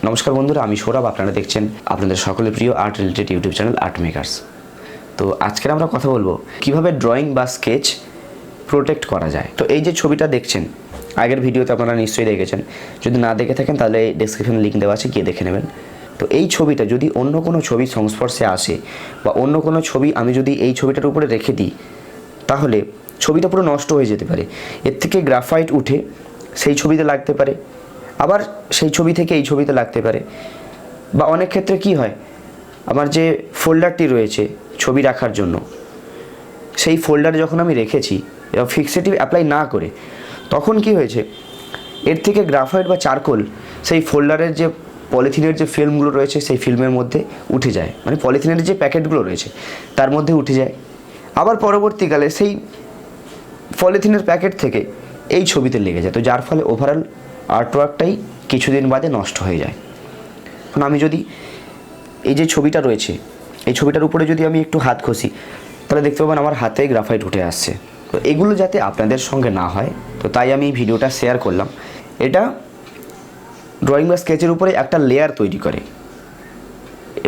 নমস্কার বন্ধুরা, আমি সৌরভ। আপনারা দেখছেন আপনাদের সকলের প্রিয় art related YouTube channel art makers. তো আজকে আমরা কথা বলবো কিভাবে ড্রয়িং বা স্কেচ প্রোটেক্ট করা যায়। তো এই যে ছবিটা দেখছেন, আগের ভিডিওতে আপনারা নিশ্চয়ই দেখেছেন। যদি না দেখে থাকেন তাহলে ডেসক্রিপশনে লিঙ্ক দেওয়া আছে, গিয়ে দেখে নেবেন। তো এই ছবিটা যদি অন্য কোনো ছবির সংস্পর্শে আসে বা অন্য কোনো ছবি আমি যদি এই ছবিটার উপরে রেখে দিই, তাহলে ছবিটা পুরো নষ্ট হয়ে যেতে পারে। এর থেকে গ্রাফাইট উঠে সেই ছবিতে লাগতে পারে, আবার সেই ছবি থেকে এই ছবিতে লাগতে পারে। বা অনেক ক্ষেত্রে কি হয়, আমার যে ফোল্ডারটি রয়েছে ছবি রাখার জন্য, সেই ফোল্ডারে যখন আমি রেখেছি এবং ফিক্সেটিভ অ্যাপ্লাই না করে, তখন কি হয়েছে, এর থেকে গ্রাফাইট বা চারকোল সেই ফোল্ডারের যে পলিথিনের যে ফিল্মগুলো রয়েছে সেই ফিল্মের মধ্যে উঠে যায়, মানে পলিথিনের যে প্যাকেটগুলো রয়েছে তার মধ্যে উঠে যায়। আবার পরবর্তীকালে সেই পলিথিনের প্যাকেট থেকে এই ছবিতে লেগে যায়। তো যার ফলে ওভারঅল আর্টওয়ার্কটাই কিছুদিন বাদে নষ্ট হয়ে যায়। এখন আমি যদি এই যে ছবিটা রয়েছে, এই ছবিটার উপরে যদি আমি একটু হাত ঘষি, তাহলে দেখতে পাবেন আমার হাতে গ্রাফাইট উঠে আসছে। তো এগুলো যাতে আপনাদের সঙ্গে না হয়, তো তাই আমি এই ভিডিওটা শেয়ার করলাম। এটা ড্রয়িং বা স্কেচের উপরে একটা লেয়ার তৈরি করে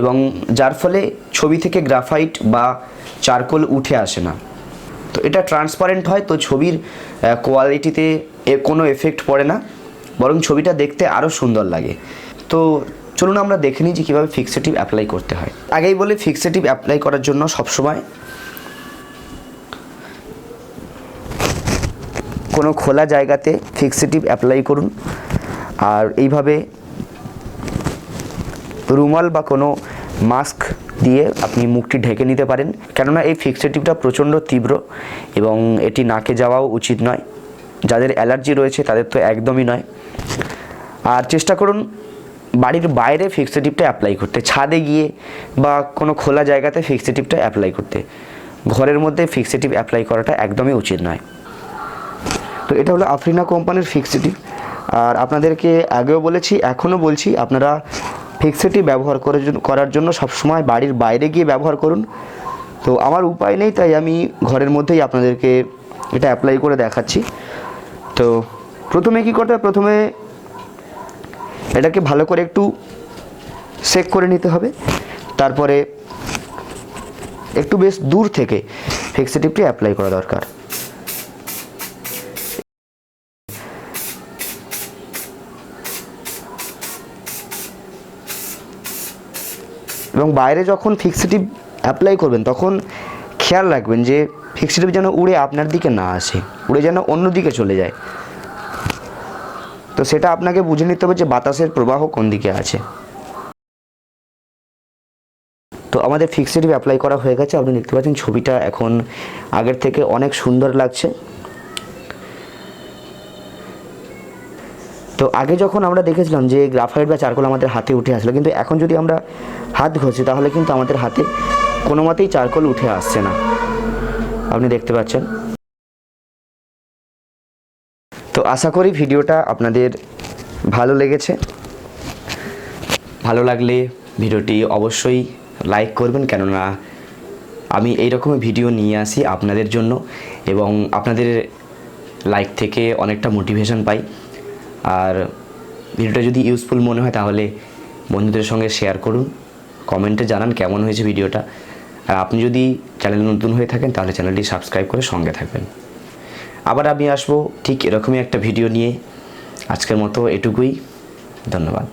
এবং যার ফলে ছবি থেকে গ্রাফাইট বা চারকোল উঠে আসে না। তো এটা ট্রান্সপারেন্ট হয়, তো ছবির কোয়ালিটিতে কোনো এফেক্ট পড়ে না, বরং ছবিটা দেখতে আরও সুন্দর লাগে। তো চলুন আমরা দেখে নিই যে কীভাবে ফিক্সেটিভ অ্যাপ্লাই করতে হয়। আগেই বলে, ফিক্সেটিভ অ্যাপ্লাই করার জন্য সবসময় কোনো খোলা জায়গাতে ফিক্সেটিভ অ্যাপ্লাই করুন। আর এইভাবে রুমাল বা কোনো মাস্ক দিয়ে আপনি মুখটি ঢেকে নিতে পারেন, কেননা এই ফিক্সেটিভটা প্রচণ্ড তীব্র এবং এটি নাকে যাওয়াও উচিত নয়। যাদের অ্যালার্জি রয়েছে তাদের তো একদমই নয়। আর চেষ্টা করুন বাড়ির বাইরে ফিক্সেটিভটা অ্যাপ্লাই করতে, ছাদে গিয়ে বা কোনো খোলা জায়গাতে ফিক্সেটিভটা অ্যাপ্লাই করতে। ঘরের মধ্যে ফিক্সেটিভ অ্যাপ্লাই করাটা একদমই উচিত নয়। তো এটা হলো আফরিনা কোম্পানির ফিক্সেটিভ। আর আপনাদেরকে আগেও বলেছি, এখনও বলছি, আপনারা ফিক্সেটিভ ব্যবহার করার জন্য সবসময় বাড়ির বাইরে গিয়ে ব্যবহার করুন। তো আমার উপায় নেই, তাই আমি ঘরের মধ্যেই আপনাদেরকে এটা অ্যাপ্লাই করে দেখাচ্ছি। তো প্রথমে কী করতে হবে, প্রথমে এটাকে ভালো করে একটু সেক করে নিতে হবে। তারপরে একটু বেশ দূর থেকে ফিক্সেটিভটি অ্যাপ্লাই করা দরকার। এবং বাইরে যখন ফিক্সেটিভ অ্যাপ্লাই করবেন তখন খেয়াল রাখবেন যে ফিক্সেটিভ যেন উড়ে আপনার দিকে না আসে, উড়ে যেন অন্য দিকে চলে যায়। তো সেটা আপনাকে বুঝে নিতে হবে যে বাতাসের প্রবাহ কোন দিকে আছে। তো আমাদের ফিক্সেটিভ অ্যাপ্লাই করা হয়ে গেছে। আপনি দেখতে পাচ্ছেন ছবিটা এখন আগের থেকে অনেক সুন্দর লাগছে। তো আগে যখন আমরা দেখেছিলাম যে গ্রাফাইট বা চারকোল আমাদের হাতে উঠে আসলো, কিন্তু এখন যদি আমরা হাত ঘষি তাহলে কিন্তু আমাদের হাতে কোনো মতেই চারকোল উঠে আসছে না, আপনি দেখতে পাচ্ছেন। তো আশা করি ভিডিওটা আপনাদের ভালো লেগেছে। ভালো লাগলে ভিডিওটি অবশ্যই লাইক করবেন, কেননা আমি এই রকমের ভিডিও নিয়ে আসি আপনাদের জন্য এবং আপনাদের লাইক থেকে অনেকটা মোটিভেশন পাই। আর ভিডিওটা যদি ইউজফুল মনে হয় তাহলে বন্ধুদের সঙ্গে শেয়ার করুন, কমেন্টে জানান কেমন হয়েছে ভিডিওটা। আর আপনি যদি চ্যানেলে নতুন হয়ে থাকেন তাহলে চ্যানেলটি সাবস্ক্রাইব করে সঙ্গে থাকবেন। আবার আমি আসবো ঠিক এরকমই একটা ভিডিও নিয়ে। আজকের মতো এটুকুই, ধন্যবাদ।